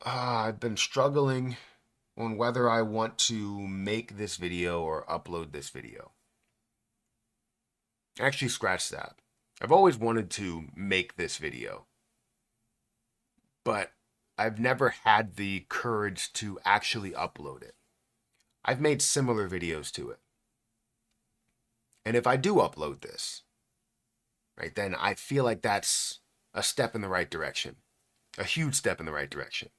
I've been struggling on whether I want to make this video or upload this video. Actually, scratch that. I've always wanted to make this video, but I've never had the courage to actually upload it. I've made similar videos to it. And if I do upload this, right, then I feel like that's a step in the right direction, a huge step in the right direction.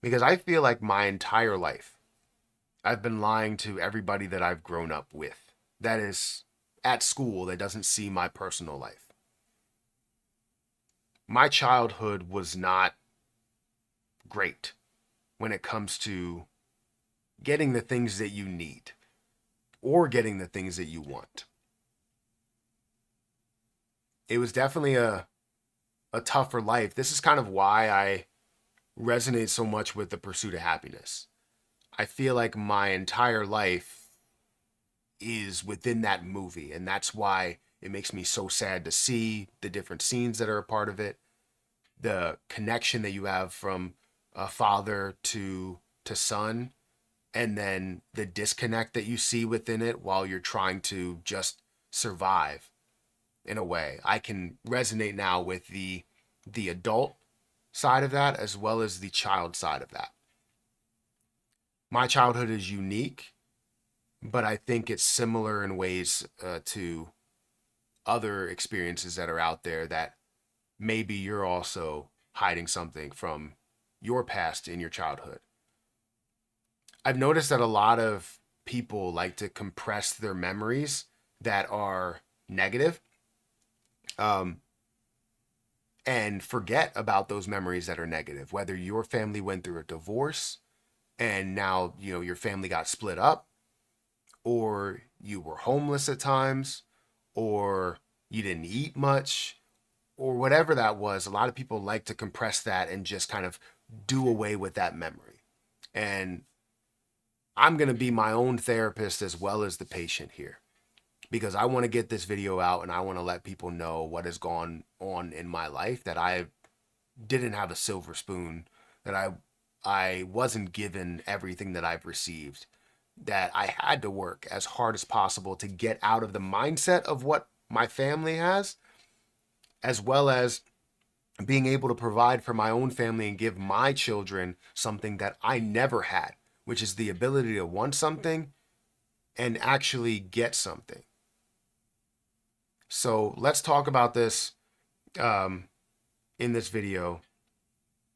Because I feel like my entire life, I've been lying to everybody that I've grown up with. That is at school that doesn't see my personal life. My childhood was not great when it comes to getting the things that you need or getting the things that you want. It was definitely a tougher life. This is kind of why I resonate so much with the pursuit of happiness. I feel like my entire life is within that movie, and that's why it makes me so sad to see the different scenes that are a part of it, the connection that you have from a father to son, and then the disconnect that you see within it while you're trying to just survive in a way. I can resonate now with the adult side of that as well as the child side of that. My childhood is unique, but I think it's similar in ways to other experiences that are out there that maybe you're also hiding something from your past in your childhood. I've noticed that a lot of people like to compress their memories that are negative, um, and forget about those memories that are negative, whether your family went through a divorce and now your family got split up, or you were homeless at times, or you didn't eat much, or whatever that was. A lot of people like to compress that and just kind of do away with that memory. And I'm going to be my own therapist as well as the patient here because I want to get this video out and I want to let people know what has gone on in my life, that I didn't have a silver spoon, that I wasn't given everything that I've received, that I had to work as hard as possible to get out of the mindset of what my family has, as well as being able to provide for my own family and give my children something that I never had, which is the ability to want something and actually get something. So let's talk about this um, in this video.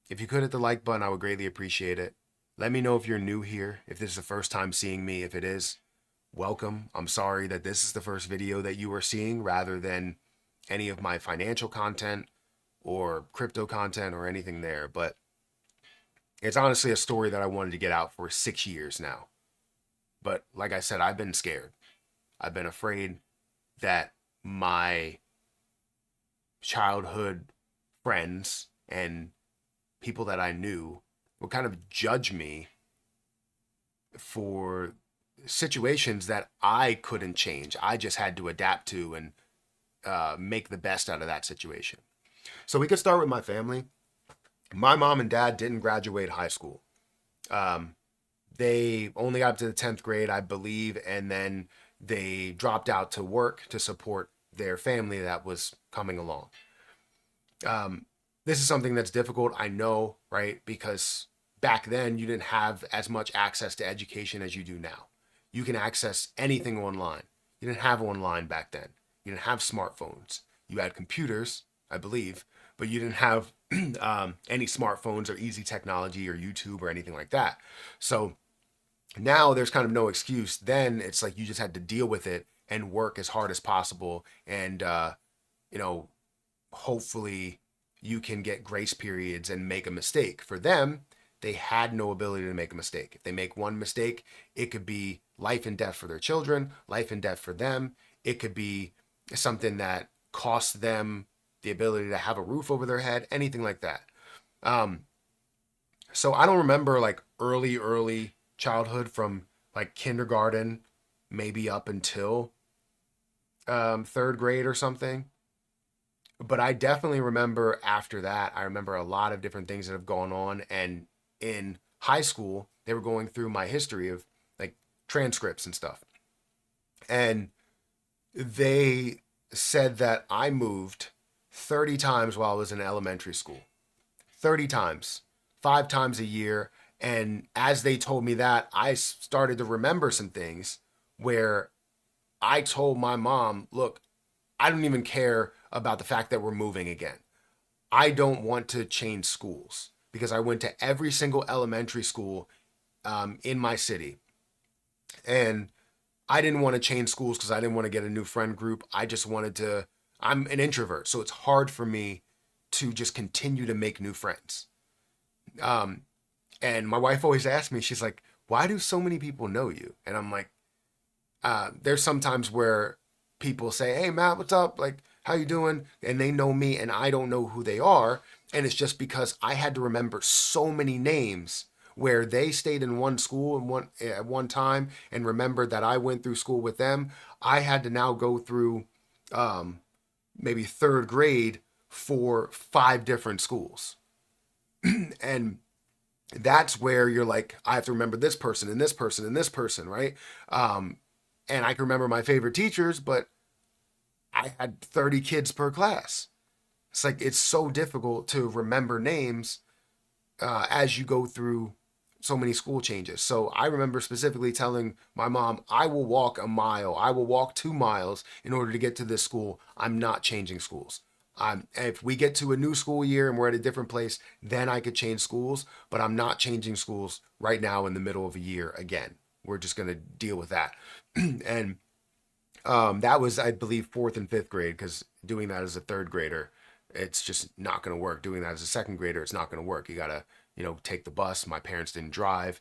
If you could hit the like button, I would greatly appreciate it. Let me know if you're new here, if this is the first time seeing me. If it is, welcome. I'm sorry that this is the first video that you are seeing rather than any of my financial content or crypto content or anything there. But it's honestly a story that I wanted to get out for 6 years now. But like I said, I've been scared. I've been afraid that my childhood friends and people that I knew would kind of judge me for situations that I couldn't change. I just had to adapt to and make the best out of that situation. So we could start with my family. My mom and dad didn't graduate high school. Um, they only got to the 10th grade, I believe, and then they dropped out to work to support their family that was coming along. Um, this is something that's difficult, I know, right? Because back then you didn't have as much access to education as you do now. You can access anything online. You didn't have online back then. You didn't have smartphones. You had computers, I believe, but you didn't have any smartphones or easy technology or YouTube or anything like that. So now there's kind of no excuse. Then it's like you just had to deal with it and work as hard as possible and you know hopefully you can get grace periods and make a mistake. For them, they had no ability to make a mistake. If they make one mistake, it could be life and death for their children, life and death for them. It could be something that costs them the ability to have a roof over their head, anything like that. Um, so I don't remember like early childhood from like kindergarten, maybe up until third grade or something. But I definitely remember after that, I remember a lot of different things that have gone on. And in high school, they were going through my history of like transcripts and stuff. And they said that I moved 30 times while I was in elementary school. 30 times, 5 times a year. And as they told me that, I started to remember some things where I told my mom, look, I don't even care about the fact that we're moving again. I don't want to change schools because I went to every single elementary school in my city. And I didn't want to change schools because I didn't want to get a new friend group. I just wanted to, I'm an introvert, so it's hard for me to just continue to make new friends. Um, and my wife always asks me, she's like, why do so many people know you? And I'm like, there's sometimes where people say, hey, Matt, what's up? Like, how you doing? And they know me and I don't know who they are. And it's just because I had to remember so many names where they stayed in one school at one time and remembered that I went through school with them. I had to now go through um, maybe third grade for 5 different schools. And that's where you're like, I have to remember this person and this person and this person, right? And I can remember my favorite teachers, but I had 30 kids per class. It's like it's so difficult to remember names as you go through so many school changes. So I remember specifically telling my mom, I will walk a mile, I will walk 2 miles in order to get to this school. I'm not changing schools. If we get to a new school year and we're at a different place, then I could change schools, but I'm not changing schools right now in the middle of a year again. We're just going to deal with that. And that was, I believe, fourth and fifth grade, because doing that as a third grader, it's just not going to work. Doing that as a second grader, it's not going to work. You got to, take the bus. My parents didn't drive.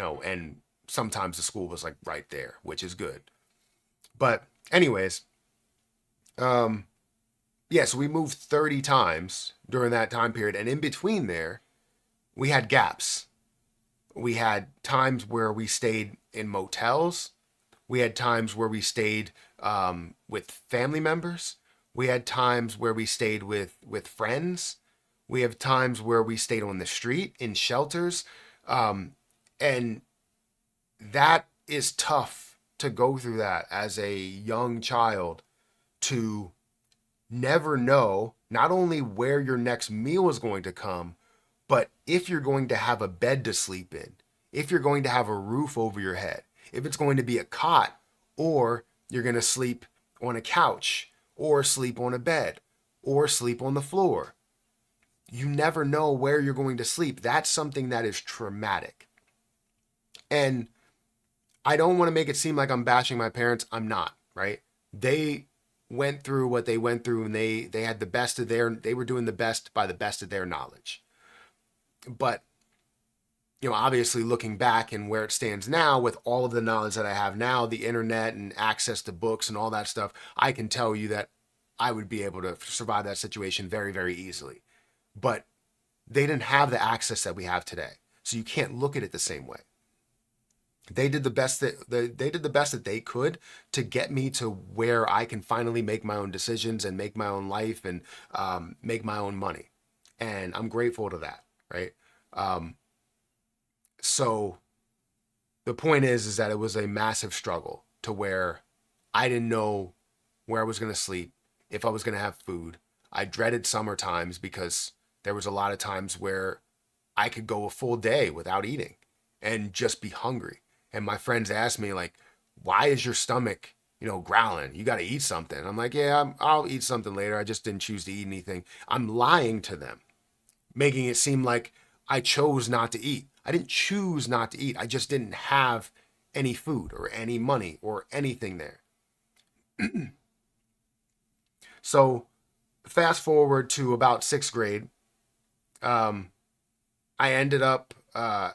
And sometimes the school was like right there, which is good. But anyways, um, yeah, so we moved 30 times during that time period. And in between there, we had gaps. We had times where we stayed in motels. We had times where we stayed with family members. We had times where we stayed with friends. We have times where we stayed on the street in shelters. Um, and that is tough to go through that as a young child, to never know not only where your next meal is going to come, but if you're going to have a bed to sleep in, if you're going to have a roof over your head, if it's going to be a cot, or you're going to sleep on a couch, or sleep on a bed, or sleep on the floor. You never know where you're going to sleep. That's something that is traumatic. And I don't want to make it seem like I'm bashing my parents. I'm not, right? They went through what they went through, and they had the best of they were doing the best by the best of their knowledge. But obviously looking back and where it stands now with all of the knowledge that I have now, the internet and access to books and all that stuff, I can tell you that I would be able to survive that situation very, very easily. But they didn't have the access that we have today. So you can't look at it the same way. They did the best that they could to get me to where I can finally make my own decisions and make my own life and make my own money. And I'm grateful to that, right? So the point is that it was a massive struggle to where I didn't know where I was going to sleep, if I was going to have food. I dreaded summer times because there was a lot of times where I could go a full day without eating and just be hungry. And my friends asked me, like, why is your stomach, growling? You got to eat something. I'm like, yeah, I'll eat something later. I just didn't choose to eat anything. I'm lying to them, making it seem like I chose not to eat. I didn't choose not to eat. I just didn't have any food or any money or anything there. So fast forward to about sixth grade, um, I ended up I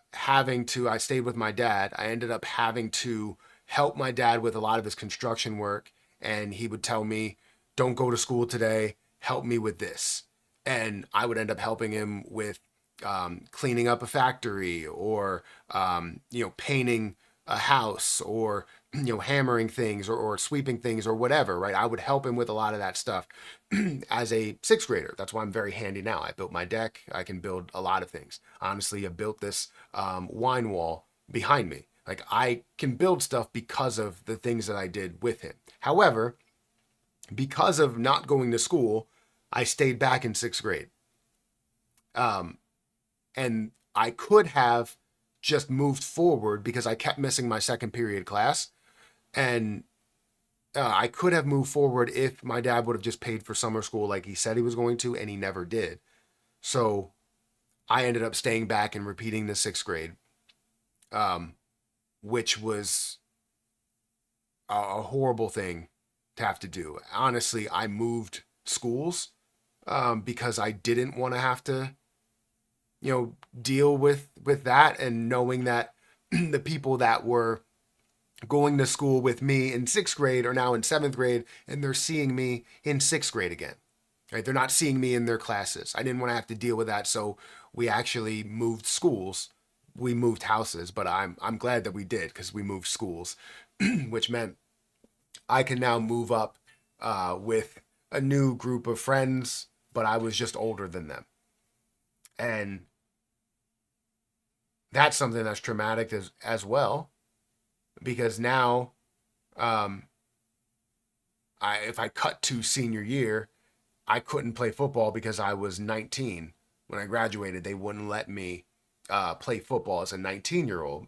stayed with my dad. I ended up having to help my dad with a lot of his construction work. And he would tell me, don't go to school today, help me with this. And I would end up helping him with cleaning up a factory, or painting a house or hammering things or sweeping things or whatever, right? I would help him with a lot of that stuff as a sixth grader. That's why I'm very handy now. I built my deck. I can build a lot of things. Honestly, I built this wine wall behind me. Like, I can build stuff because of the things that I did with him. However, because of not going to school, I stayed back in sixth grade. Um, and I could have just moved forward because I kept missing my second period class. And I could have moved forward if my dad would have just paid for summer school like he said he was going to, and he never did. So I ended up staying back and repeating the sixth grade, um, which was a horrible thing to have to do. Honestly, I moved schools because I didn't want to have to, deal with that, and knowing that the people that were going to school with me in sixth grade are now in seventh grade, and they're seeing me in sixth grade again. Right? They're not seeing me in their classes. I didn't want to have to deal with that, so we actually moved schools. We moved houses, but I'm glad that we did, because we moved schools, which meant I can now move up with a new group of friends, but I was just older than them. And that's something that's traumatic as well, because now, um, if I cut to senior year, I couldn't play football because I was 19 when I graduated. They wouldn't let me play football as a 19-year-old,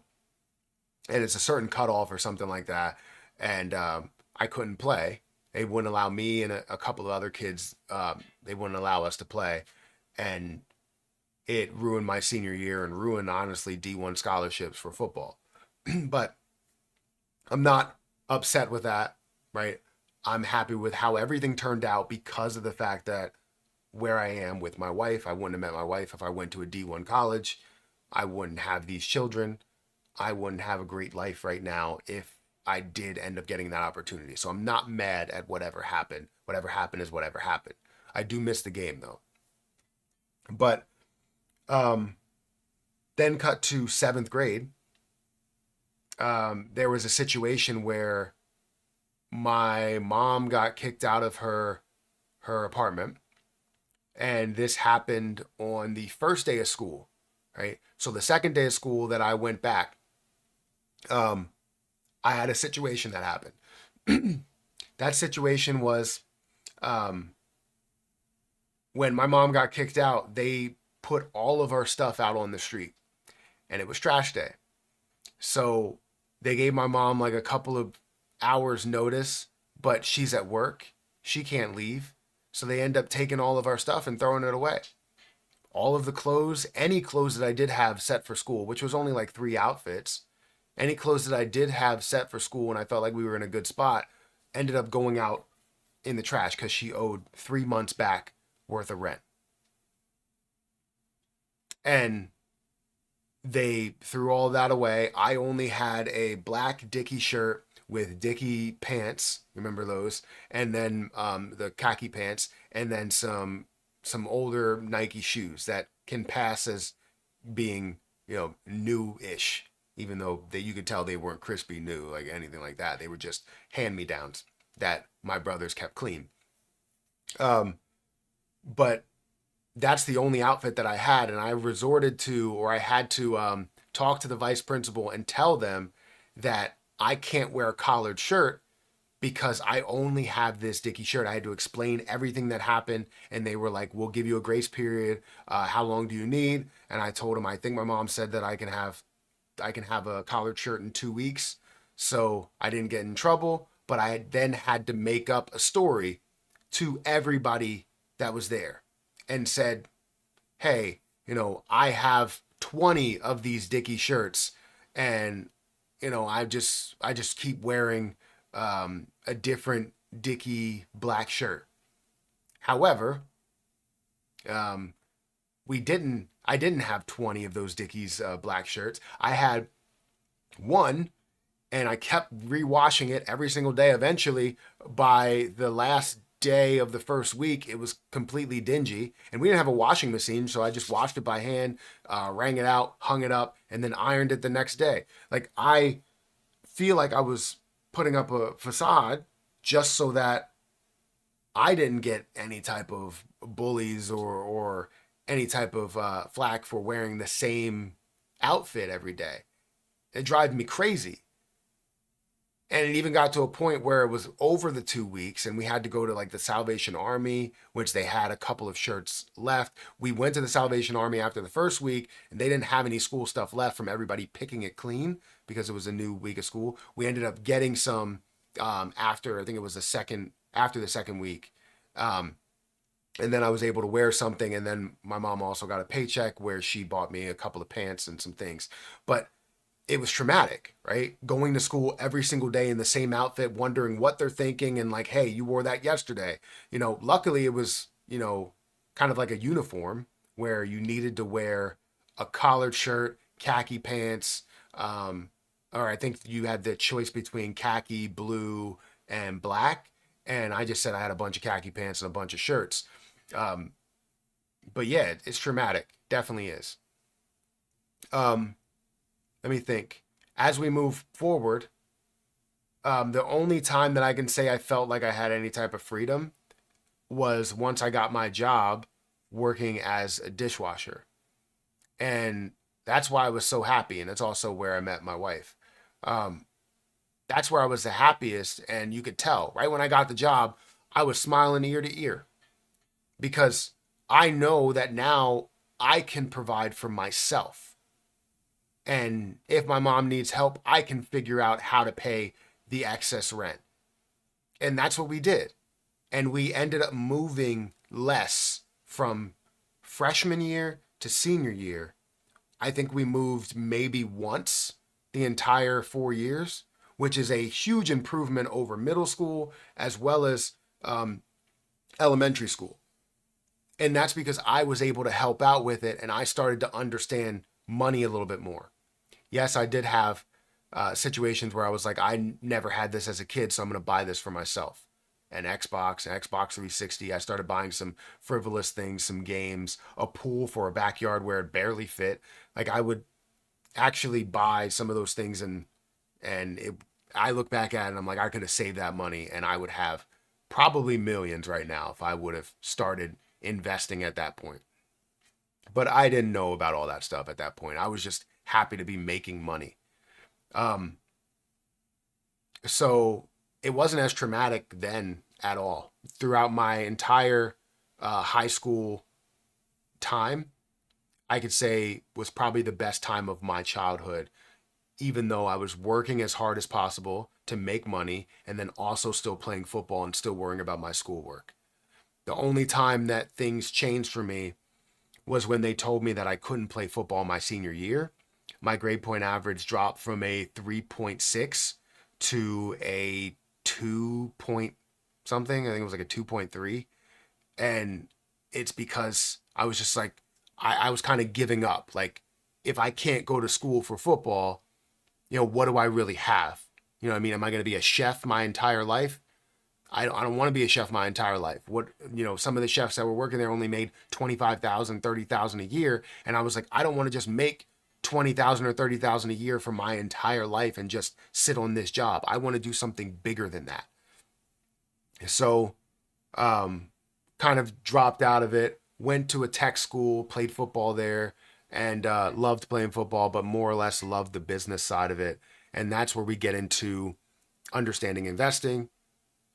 and it's a certain cutoff or something like that, and I couldn't play. They wouldn't allow me and a couple of other kids. They wouldn't allow us to play, and it ruined my senior year and ruined, honestly, D1 scholarships for football. But I'm not upset with that, right? I'm happy with how everything turned out because of the fact that where I am with my wife, I wouldn't have met my wife if I went to a D1 college. I wouldn't have these children. I wouldn't have a great life right now if I did end up getting that opportunity. So I'm not mad at whatever happened. Whatever happened is whatever happened. I do miss the game though. But um, then cut to seventh grade. There was a situation where my mom got kicked out of her apartment, and this happened on the first day of school, right? So the second day of school that I went back, um, I had a situation that happened. That situation was, um, when my mom got kicked out, they put all of our stuff out on the street, and it was trash day. So they gave my mom like a couple of hours notice, but she's at work. She can't leave. So they end up taking all of our stuff and throwing it away. All of the clothes, any clothes that I did have set for school, which was only like 3 outfits, any clothes that I did have set for school and I felt like we were in a good spot, ended up going out in the trash because she owed 3 months back worth of rent. And they threw all of that away. I only had a black Dickie shirt with Dickie pants, remember those, and then the khaki pants, and then some older Nike shoes that can pass as being new-ish, even though you could tell they weren't crispy new like anything like that. They were just hand-me-downs that my brothers kept clean. Um, but that's the only outfit that I had, and I resorted to, or I had to talk to the vice principal and tell them that I can't wear a collared shirt because I only have this Dickie shirt. I had to explain everything that happened, and they were like, "We'll give you a grace period. How long do you need?" And I told them, I think my mom said that I can have a collared shirt in 2 weeks. So I didn't get in trouble, but I then had to make up a story to everybody that was there and said, "Hey, I have 20 of these Dickie shirts, and I just keep wearing a different Dickie black shirt." However, um, I didn't have 20 of those Dickies black shirts. I had one, and I kept rewashing it every single day. Eventually, by the last day of the first week, it was completely dingy, and we didn't have a washing machine, so I just washed it by hand, wrang it out, hung it up, and then ironed it the next day. Like, I feel like I was putting up a facade just so that I didn't get any type of bullies or any type of flack for wearing the same outfit every day. It drives me crazy. And it even got to a point where it was over the 2 weeks and we had to go to like the Salvation Army, which they had a couple of shirts left. We went to the Salvation Army after the first week and they didn't have any school stuff left from everybody picking it clean because it was a new week of school. We ended up getting some after, I think it was after the second week. And then I was able to wear something. And then my mom also got a paycheck where she bought me a couple of pants and some things. But it was traumatic, right? Going to school every single day in the same outfit, wondering what they're thinking and like, hey, you wore that yesterday. Luckily it was, kind of like a uniform where you needed to wear a collared shirt, khaki pants, or I think you had the choice between khaki, blue, and black. And I just said I had a bunch of khaki pants and a bunch of shirts. But yeah, it's traumatic. Definitely is. Let me think. As we move forward, the only time that I can say I felt like I had any type of freedom was once I got my job working as a dishwasher. And that's why I was so happy. And it's also where I met my wife. That's where I was the happiest. And you could tell right when I got the job, I was smiling ear to ear because I know that now I can provide for myself. And if my mom needs help, I can figure out how to pay the excess rent. And that's what we did. And we ended up moving less from freshman year to senior year. I think we moved maybe once the entire 4 years, which is a huge improvement over middle school as well as elementary school. And that's because I was able to help out with it and I started to understand money a little bit more. Yes, I did have situations where I was like, I never had this as a kid, so I'm going to buy this for myself. An Xbox 360. I started buying some frivolous things, some games, a pool for a backyard where it barely fit. Like I would actually buy some of those things I look back at it and I'm like, I could have saved that money and I would have probably millions right now if I would have started investing at that point. But I didn't know about all that stuff at that point. I was just happy to be making money. So it wasn't as traumatic then at all. Throughout my entire high school time, I could say was probably the best time of my childhood, even though I was working as hard as possible to make money and then also still playing football and still worrying about my schoolwork. The only time that things changed for me was when they told me that I couldn't play football my senior year. My grade point average dropped from a 3.6 to a 2 point something. I think it was like a 2.3. And it's because I was just like, I was kind of giving up. Like, if I can't go to school for football, what do I really have? You know what I mean? Am I going to be a chef my entire life? I don't want to be a chef my entire life. Some of the chefs that were working there only made $25,000, $30,000 a year. And I was like, I don't want to just make $20,000 or $30,000 a year for my entire life and just sit on this job. I want to do something bigger than that. So, kind of dropped out of it, went to a tech school, played football there, and loved playing football, but more or less loved the business side of it. And that's where we get into understanding investing,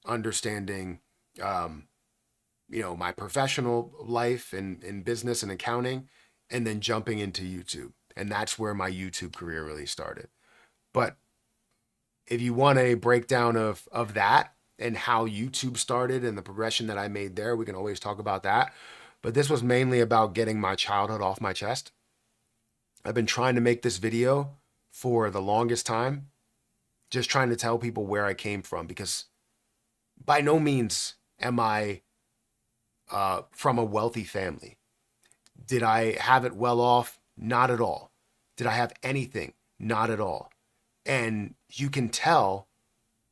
understanding, my professional life in business and accounting, and then jumping into YouTube. And that's where my YouTube career really started. But if you want a breakdown of that and how YouTube started and the progression that I made there, we can always talk about that. But this was mainly about getting my childhood off my chest. I've been trying to make this video for the longest time, just trying to tell people where I came from, because by no means am I from a wealthy family. Did I have it well off? Not at all. Did I have anything? Not at all. And you can tell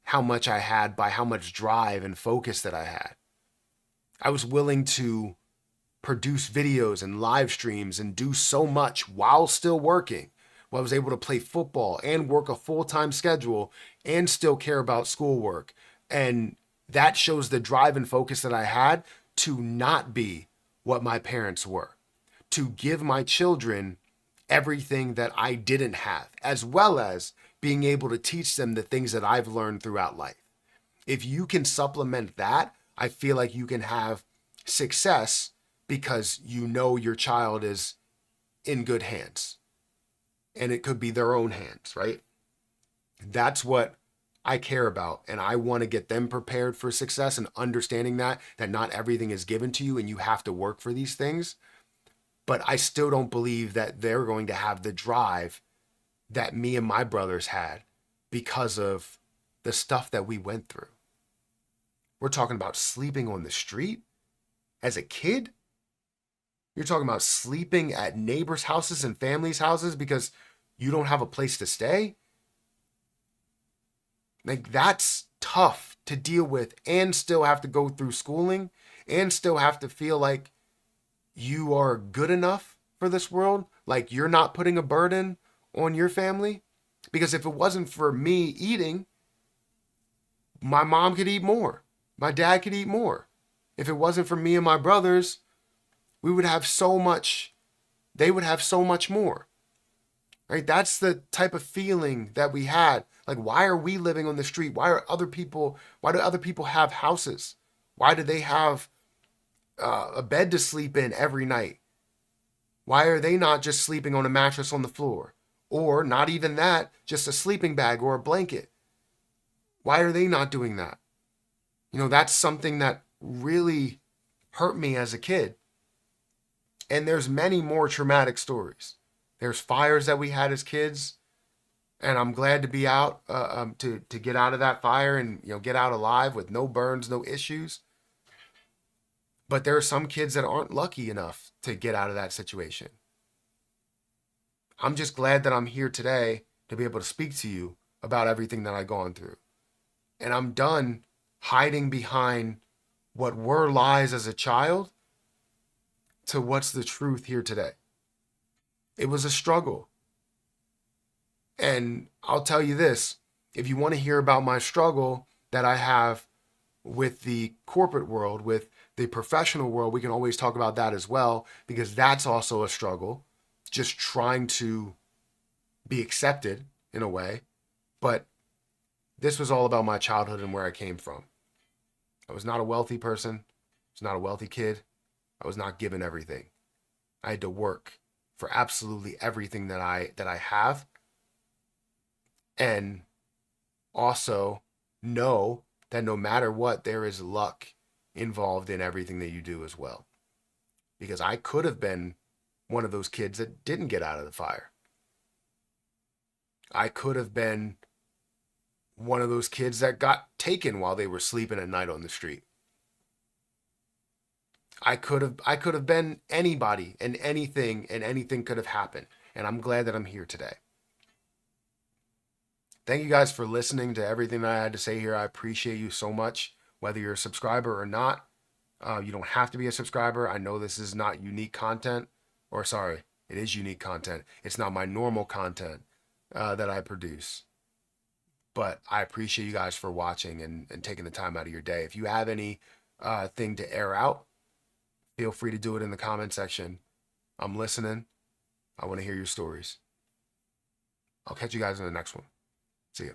how much I had by how much drive and focus that I had. I was willing to produce videos and live streams and do so much while still working, where I was able to play football and work a full-time schedule and still care about schoolwork. And that shows the drive and focus that I had to not be what my parents were, to give my children everything that I didn't have, as well as being able to teach them the things that I've learned throughout life. If you can supplement that, I feel like you can have success because you know your child is in good hands. And it could be their own hands, right? That's what I care about. And I want to get them prepared for success and understanding that not everything is given to you and you have to work for these things. But I still don't believe that they're going to have the drive that me and my brothers had because of the stuff that we went through. We're talking about sleeping on the street as a kid. You're talking about sleeping at neighbors' houses and families' houses because you don't have a place to stay. Like, that's tough to deal with and still have to go through schooling and still have to feel like you are good enough for this world. Like, you're not putting a burden on your family. Because if it wasn't for me eating, my mom could eat more. My dad could eat more. If it wasn't for me and my brothers, we would have so much, they would have so much more. Right? That's the type of feeling that we had. Like, why are we living on the street? Why do other people have houses? Why do they have a bed to sleep in every night? Why are they not just sleeping on a mattress on the floor? Or not even that, just a sleeping bag or a blanket? Why are they not doing that? You know, that's something that really hurt me as a kid. And there's many more traumatic stories. There's fires that we had as kids, and I'm glad to be out to get out of that fire and get out alive with no burns, no issues. But there are some kids that aren't lucky enough to get out of that situation. I'm just glad that I'm here today to be able to speak to you about everything that I've gone through. And I'm done hiding behind what were lies as a child to what's the truth here today. It was a struggle. And I'll tell you this, if you want to hear about my struggle that I have with the corporate world, with the professional world, we can always talk about that as well, because that's also a struggle, just trying to be accepted in a way. But this was all about my childhood and where I came from. I was not a wealthy person. I was not a wealthy kid. I was not given everything. I had to work for absolutely everything that I have. And also know that no matter what, there is luck involved in everything that you do as well. Because I could have been one of those kids that didn't get out of the fire. I could have been one of those kids that got taken while they were sleeping at night on the street. I could have been anybody and anything could have happened. And I'm glad that I'm here today. Thank you guys for listening to everything that I had to say here. I appreciate you so much, whether you're a subscriber or not. You don't have to be a subscriber. I know this is not unique content, or sorry, it is unique content. It's not my normal content that I produce. But I appreciate you guys for watching and taking the time out of your day. If you have any thing to air out, feel free to do it in the comment section. I'm listening. I want to hear your stories. I'll catch you guys in the next one. See ya.